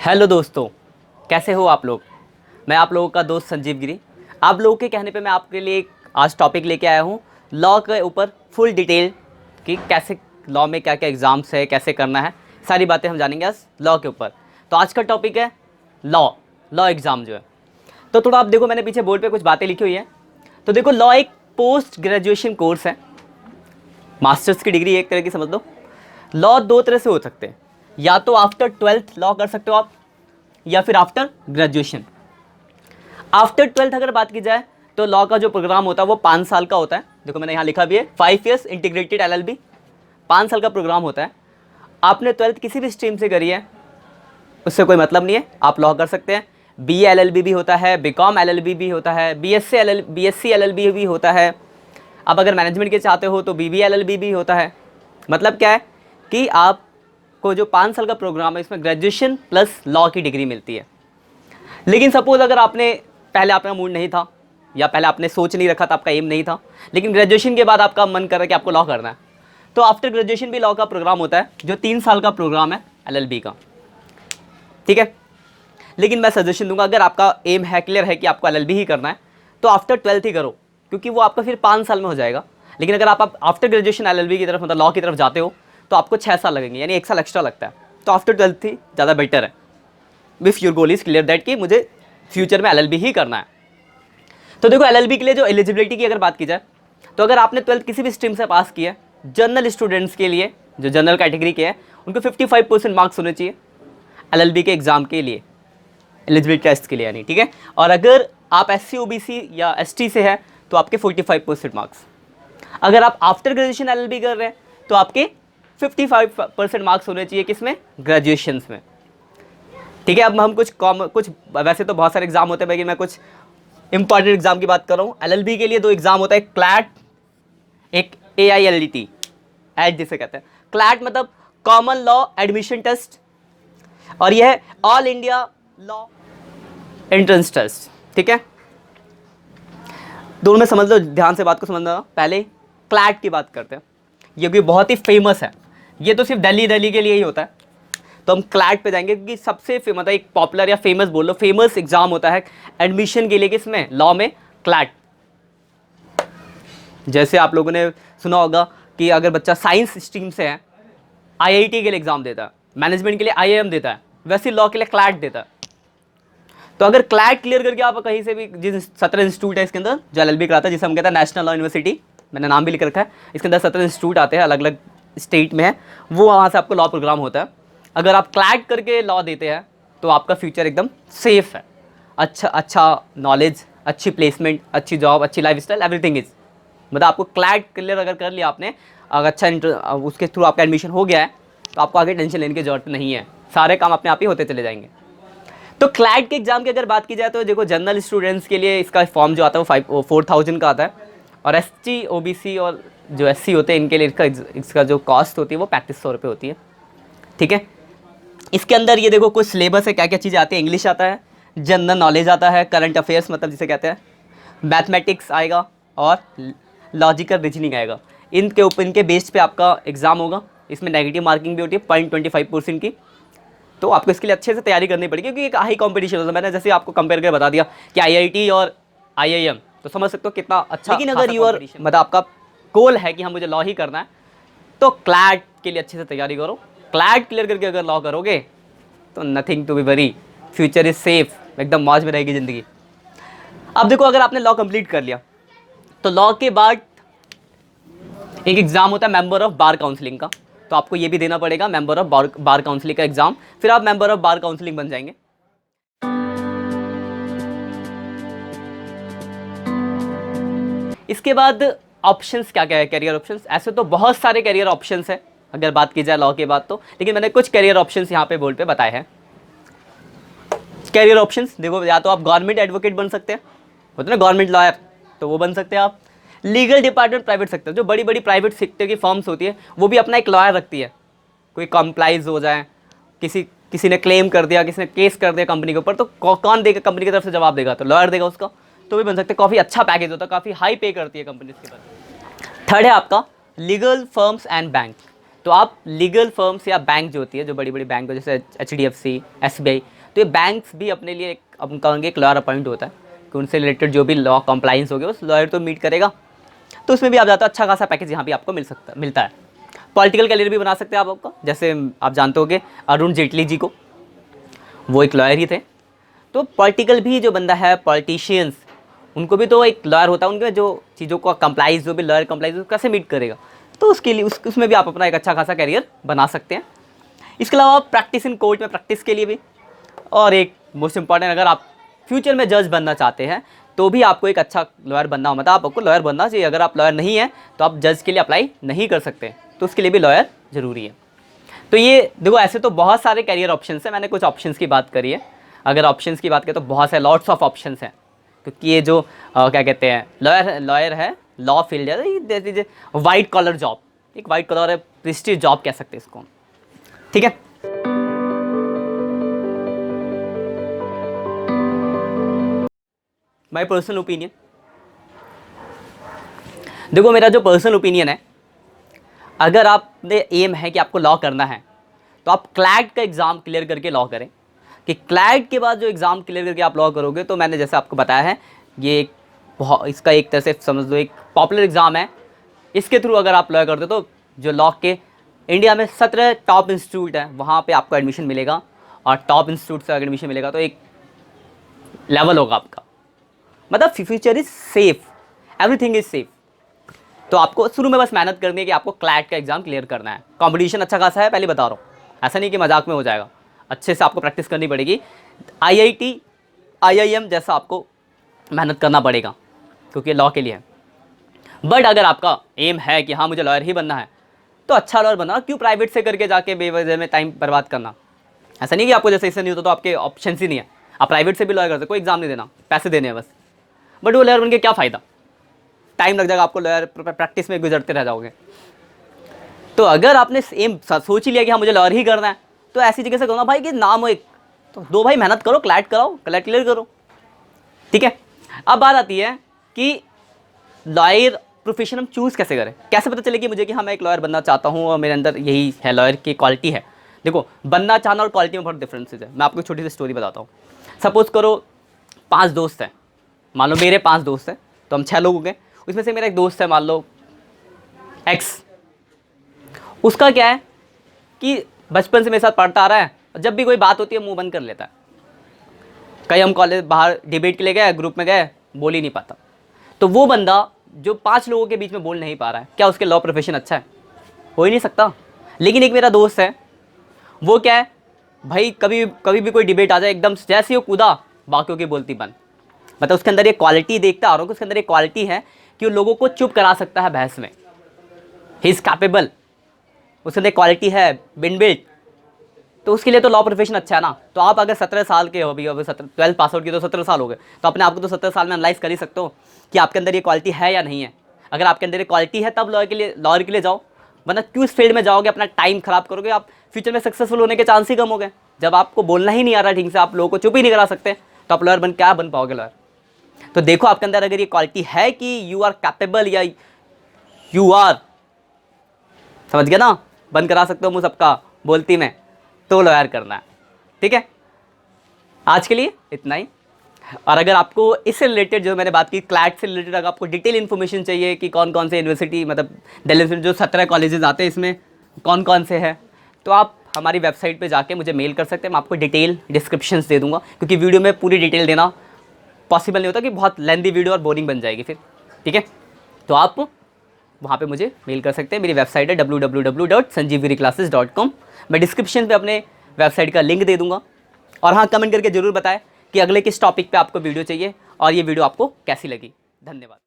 Hello दोस्तों, कैसे हो आप लोग। मैं आप लोगों का दोस्त संजीव गिरी। आप लोगों के कहने पे मैं आपके लिए एक आज टॉपिक लेके आया हूँ लॉ के ऊपर फुल डिटेल कि कैसे लॉ में क्या क्या एग्ज़ाम्स है, कैसे करना है, सारी बातें हम जानेंगे आज लॉ के ऊपर। तो आज का टॉपिक है लॉ एग्ज़ाम जो है। तो थोड़ा आप देखो, मैंने पीछे बोर्ड पे कुछ बातें लिखी हुई हैं। तो देखो, लॉ एक पोस्ट ग्रेजुएशन कोर्स है, मास्टर्स की डिग्री एक तरह की समझ लो। लॉ दो तरह से हो सकते हैं, या तो आफ्टर 12th लॉ कर सकते हो आप, या फिर आफ्टर ग्रेजुएशन। आफ्टर 12th अगर बात की जाए तो लॉ का जो प्रोग्राम होता है वो 5 साल का होता है। देखो मैंने यहाँ लिखा भी है 5 years इंटीग्रेटेड LLB, 5 साल का प्रोग्राम होता है। आपने 12th किसी भी स्ट्रीम से करी है उससे कोई मतलब नहीं है, आप लॉ कर सकते हैं। BA LLB भी होता है, BCom LLB भी होता है, BSc LLB भी होता है। अब अगर मैनेजमेंट के चाहते हो तो BBA LLB भी होता है। मतलब क्या है कि आपको जो 5 साल का प्रोग्राम है इसमें ग्रेजुएशन प्लस लॉ की डिग्री मिलती है। लेकिन सपोज अगर पहले आपका मूड नहीं था, या पहले आपने सोच नहीं रखा था, आपका एम नहीं था, लेकिन ग्रेजुएशन के बाद आपका मन कर रहा है कि आपको लॉ करना है, तो आफ्टर ग्रेजुएशन भी लॉ का प्रोग्राम होता है जो 3 साल का प्रोग्राम है LLB का। ठीक है, लेकिन मैं सजेशन दूंगा अगर आपका एम है, क्लियर है कि आपको LLB ही करना है, तो आफ्टर 12th ही करो, क्योंकि वो आपका फिर 5 साल में हो जाएगा। लेकिन अगर आप आफ्टर ग्रेजुएशन LLB की तरफ, मतलब लॉ की तरफ जाते हो, तो आपको 6 साल लगेंगे, यानी 1 साल एक्स्ट्रा लगता है। तो आफ्टर 12th ही ज़्यादा बेटर है, if your goal is clear that कि मुझे फ्यूचर में LLB ही करना है। तो देखो, LLB के लिए जो एलिजिबिलिटी की अगर बात की जाए, तो अगर आपने 12th किसी भी स्ट्रीम से पास किया है, जनरल स्टूडेंट्स के लिए, जो जनरल कैटेगरी के हैं, उनको 55% मार्क्स होने चाहिए LLB के एग्जाम के लिए, एलिजिबिलिटी टेस्ट के लिए यानी। ठीक है, और अगर आप SC OBC या ST से है तो आपके 45% मार्क्स। अगर आप आफ्टर ग्रेजुएशन LLB कर रहे हैं तो आपके 55% मार्क्स होने चाहिए, किसमें, ग्रेजुएशन में। ठीक है, अब हम कुछ वैसे तो बहुत सारे एग्जाम होते हैं, लेकिन मैं कुछ इंपॉर्टेंट एग्जाम की बात कर रहा हूँ। LLB के लिए 2 एग्जाम होता है, एक क्लैट, एक AILET, एड जिसे कहते हैं। क्लैट मतलब कॉमन लॉ एडमिशन टेस्ट, और यह है all India law entrance test. ठीक है, दोनों में समझ लो, ध्यान से बात को समझना। पहले क्लैट की बात करते हैं, ये भी बहुत ही फेमस है, ये तो सिर्फ दिल्ली के लिए ही होता है। तो हम क्लैट पे जाएंगे, क्योंकि सबसे मतलब एक पॉपुलर या फेमस बोल लो, फेमस एग्जाम होता है एडमिशन के लिए, किसमें, लॉ में, क्लैट। जैसे आप लोगों ने सुना होगा कि अगर बच्चा साइंस स्ट्रीम से है, IIT के लिए एग्जाम देता है, मैनेजमेंट के लिए IIM देता है, वैसे लॉ के लिए क्लैट देता है। तो अगर क्लैट क्लियर करके आप कहीं से भी, जिस 17 इंस्टीट्यूट है इसके अंदर जो LLB कराता है, जिसे हम कहते हैं नेशनल लॉ यूनिवर्सिटी, मैंने नाम भी लिख रखा है, इसके अंदर 17 इंस्टीट्यूट आते हैं, अलग अलग स्टेट में है, वो वहाँ से आपको लॉ प्रोग्राम होता है। अगर आप क्लैट करके लॉ देते हैं तो आपका फ्यूचर एकदम सेफ है, अच्छा नॉलेज, अच्छी प्लेसमेंट, अच्छी जॉब, अच्छी लाइफस्टाइल, एवरीथिंग इज, मतलब आपको क्लैट क्लियर अगर कर लिया आपने, अगर अच्छा उसके थ्रू आपका एडमिशन हो गया है, तो आपको आगे टेंशन लेने की जरूरत नहीं है, सारे काम अपने आप ही होते चले जाएंगे। तो क्लैट के एग्जाम की अगर बात की जाए तो देखो, जनरल स्टूडेंट्स के लिए इसका फॉर्म जो आता है वो 4000 का आता है, और ST OBC और जो SC होते हैं इनके लिए इसका जो कॉस्ट होती है वो 3500 रुपये होती है। ठीक है, इसके अंदर ये देखो कुछ सिलेबस है, क्या क्या चीज़ें आती है। इंग्लिश आता है, जनरल नॉलेज आता है, करंट अफेयर्स मतलब जिसे कहते हैं, मैथमेटिक्स आएगा, और लॉजिकल रीजनिंग आएगा। इनके बेस्ड पे आपका एग्जाम होगा। इसमें नेगेटिव मार्किंग भी होती है 0.25% की। तो आपको इसके लिए अच्छे से तैयारी करनी पड़ेगी, क्योंकि एक हाई कंपटीशन होता है। मैंने जैसे आपको कंपेयर करके बता दिया कि IIT और IIM, तो समझ सकते हो कितना अच्छा। लेकिन अगर मतलब आपका गोल है कि हम मुझे लॉ ही करना है, तो क्लैट के लिए अच्छे से तैयारी करो। क्लैट क्लियर करके अगर लॉ करोगे तो nothing to be worry, future is safe, एकदम मौज में रहेगी ज़िंदगी। अब देखो, अगर आपने लॉ कंप्लीट कर लिया तो लॉ के बाद एक एग्ज़ाम होता है मेंबर ऑफ बार काउंसलिंग का, तो आपको ये भी देना पड़ेगा, मेंबर ऑफ बार काउंसलिंग का एग्जाम, फिर आप मेंबर ऑफ बार काउंसलिंग बन जाएंगे। इसके बाद ऑप्शंस क्या क्या है, करियर ऑप्शंस। ऐसे तो बहुत सारे करियर ऑप्शंस हैं अगर बात की जाए लॉ के बाद तो, लेकिन मैंने कुछ करियर ऑप्शंस यहाँ पे बोर्ड पे बताए हैं। करियर ऑप्शंस देखो, या तो आप गवर्नमेंट एडवोकेट बन सकते हैं, होते ना गवर्नमेंट लॉयर, तो वो बन सकते हैं आप। लीगल डिपार्टमेंट प्राइवेट सेक्टर, जो बड़ी बड़ी प्राइवेट सेक्टर की फर्म्स होती है वो भी अपना एक लॉयर रखती है। कोई कंप्लाइज हो जाए, किसी ने क्लेम कर दिया, किसी ने केस कर दिया कंपनी के ऊपर, तो कौन देगा, कंपनी की तरफ से जवाब देगा, तो लॉयर देगा उसका, तो भी बन सकते हैं। काफ़ी अच्छा पैकेज होता है, काफ़ी हाई पे करती है कंपनी इसके बाद। थर्ड है आपका लीगल फर्म्स एंड बैंक। तो आप लीगल फर्म्स या बैंक जो होती है, जो बड़ी बड़ी बैंक जैसे HDFC, SBI, तो ये बैंक्स भी अपने लिए अब कहेंगे एक लॉयर अपॉइंट होता है कि उनसे रिलेटेड जो भी लॉ कंप्लाइंस हो गया उस लॉयर तो मीट करेगा। तो उसमें भी आप जाते हो, अच्छा खासा पैकेज यहाँ भी आपको मिलता है। पॉलिटिकल कैरियर भी बना सकते हैं आप आपका, जैसे आप जानते होंगे अरुण जेटली जी को, वो एक लॉयर ही थे। तो पॉलिटिकल भी जो बंदा है, पॉलिटिशियंस, उनको भी तो एक लॉयर होता है, उनके जो चीज़ों को कंप्लाइंस, जो भी लॉयर कंप्लाइंस कैसे मीट करेगा, तो उसके लिए उसमें भी आप अपना एक अच्छा खासा कैरियर बना सकते हैं। इसके अलावा प्रैक्टिस इन कोर्ट में प्रैक्टिस के लिए भी, और एक मोस्ट इंपॉर्टेंट, अगर आप फ्यूचर में जज बनना चाहते हैं तो भी आपको एक अच्छा लॉयर बनना हो, मतलब आपको लॉयर बनना चाहिए। अगर आप लॉयर नहीं है तो आप जज के लिए अप्लाई नहीं कर सकते, तो उसके लिए भी लॉयर ज़रूरी है। तो ये देखो, ऐसे तो बहुत सारे कैरियर ऑप्शंस हैं, मैंने कुछ ऑप्शंस की बात करी है। अगर ऑप्शंस की बात करें तो बहुत सारे लॉट्स ऑफ ऑप्शंस हैं, क्योंकि ये जो क्या कहते हैं लॉयर है, लॉ फील्ड है, ये दे दीजिए वाइट कॉलर जॉब, एक वाइट कॉलर प्रेस्टीज जॉब कह सकते हैं इसको, ठीक है। माई पर्सनल ओपिनियन, देखो मेरा जो पर्सनल ओपिनियन है, अगर आपने एम है कि आपको लॉ करना है तो आप क्लैट का एग्ज़ाम क्लियर करके लॉ करें। कि क्लैट के बाद जो एग्ज़ाम क्लियर करके आप लॉ करोगे, तो मैंने जैसे आपको बताया है, ये इसका एक तरह से समझ लो एक पॉपुलर एग्ज़ाम है। इसके थ्रू अगर आप लॉ करते हो तो जो लॉ के इंडिया में 17 टॉप इंस्टीट्यूट है, वहाँ पे आपको एडमिशन मिलेगा, और टॉप इंस्टीट्यूट से अगर एडमिशन मिलेगा तो एक लेवल होगा आपका, मतलब future is safe, everything is safe. तो आपको शुरू में बस मेहनत करनी है कि आपको क्लैट का एग्ज़ाम क्लियर करना है। कंपटीशन अच्छा खासा है, पहले बता रहा हूँ, ऐसा नहीं कि मजाक में हो जाएगा, अच्छे से आपको प्रैक्टिस करनी पड़ेगी। IIT, IIM जैसा आपको मेहनत करना पड़ेगा, क्योंकि लॉ के लिए है। बट अगर आपका एम है कि हाँ मुझे लॉयर ही बनना है, तो अच्छा लॉयर बनना, क्यों प्राइवेट से करके जाके बेवजह में टाइम बर्बाद करना। ऐसा नहीं कि आपको जैसे इससे नहीं होता तो आपके ऑप्शन ही नहीं है, आप प्राइवेट से भी लॉयर कर सकते, कोई एग्ज़ाम नहीं देना, पैसे देने हैं बस। बट वो लॉयर बन के क्या फ़ायदा, टाइम लग जाएगा आपको, लॉयर प्रैक्टिस में गुजरते रह जाओगे। तो अगर आपने एम सोच ही लिया कि हाँ मुझे लॉयर ही करना है, तो ऐसी जगह से कहूँगा भाई कि नाम हो एक, तो दो भाई मेहनत करो, क्लैट कराओ, क्लैट क्लियर करो, ठीक है। अब बात आती है कि लॉयर प्रोफेशन हम चूज़ कैसे करें, कैसे पता चले कि मुझे कि हाँ मैं एक लॉयर बनना चाहता हूँ और मेरे अंदर यही है, लॉयर की क्वालिटी है। देखो, बनना चाहना और क्वालिटी में बहुत डिफरेंसेज है। मैं आपको एक छोटी सी स्टोरी बताता हूँ। सपोज़ करो 5 दोस्त हैं, मान लो मेरे 5 दोस्त हैं, तो हम 6 लोग हो गए। उसमें से मेरा एक दोस्त है, मान लो X, उसका क्या है कि बचपन से मेरे साथ पढ़ता आ रहा है, और जब भी कोई बात होती है मुंह बंद कर लेता है। कहीं हम कॉलेज बाहर डिबेट के लिए गए, ग्रुप में गए, बोल ही नहीं पाता। तो वो बंदा जो 5 लोगों के बीच में बोल नहीं पा रहा है, क्या उसके लॉ प्रोफेशन अच्छा है? हो ही नहीं सकता। लेकिन एक मेरा दोस्त है, वो क्या है भाई, कभी भी कोई डिबेट आ जाए, एकदम जैसे ही वो कूदा, बाकियों की बोलती बंद। मतलब उसके अंदर ये क्वालिटी देखता आ रहा हूँ कि उसके अंदर एक क्वालिटी है कि वो लोगों को चुप करा सकता है बहस में। ही इज़ कैपेबल, उसके अंदर क्वालिटी है बिल्ट। तो उसके लिए तो लॉ प्रोफेशन अच्छा है ना। तो आप अगर 17 साल के हो, अभी 12 पास आउट की तो 17 साल हो गए, तो अपने आपको तो 17 साल में एनालाइज कर ही सकते हो कि आपके अंदर ये क्वालिटी है या नहीं है। अगर आपके अंदर ये क्वालिटी है तब लॉयर के लिए जाओ, वरना क्यों इस फील्ड में जाओगे, अपना टाइम खराब करोगे, आप फ्यूचर में सक्सेसफुल होने के चांस ही कम हो गए। जब आपको बोलना ही नहीं आ रहा ठीक से, आप लोगों को चुप ही नहीं करा सकते, तो आप लॉयर क्या बन पाओगे लॉयर। तो देखो आपके अंदर अगर ये क्वालिटी है कि यू आर कैपेबल, या यू आर, समझ गया ना, बंद करा सकते हो मुझ सबका बोलती में, तो लॉयर करना है, ठीक है। आज के लिए इतना ही। और अगर आपको इससे रिलेटेड जो मैंने बात की क्लैट से रिलेटेड, अगर आपको डिटेल इन्फॉर्मेशन चाहिए कि कौन कौन से यूनिवर्सिटी, मतलब दिल्ली यूनिवर्सिटी जो 17 कॉलेजेस आते हैं इसमें कौन कौन से हैं, तो आप हमारी वेबसाइट पे जाके मुझे मेल कर सकते हैं। मैं आपको डिटेल डिस्क्रिप्शंस दे दूंगा, क्योंकि वीडियो में पूरी डिटेल देना पॉसिबल नहीं होता, कि बहुत लेंदी वीडियो और बोरिंग बन जाएगी फिर, ठीक है। तो आप वहाँ पे मुझे मेल कर सकते हैं। मेरी वेबसाइट है www.sanjeevgiriclasses.com। मैं डिस्क्रिप्शन पे अपने वेबसाइट का लिंक दे दूंगा। और हाँ, कमेंट करके ज़रूर बताएं कि अगले किस टॉपिक पे आपको वीडियो चाहिए और ये वीडियो आपको कैसी लगी। धन्यवाद।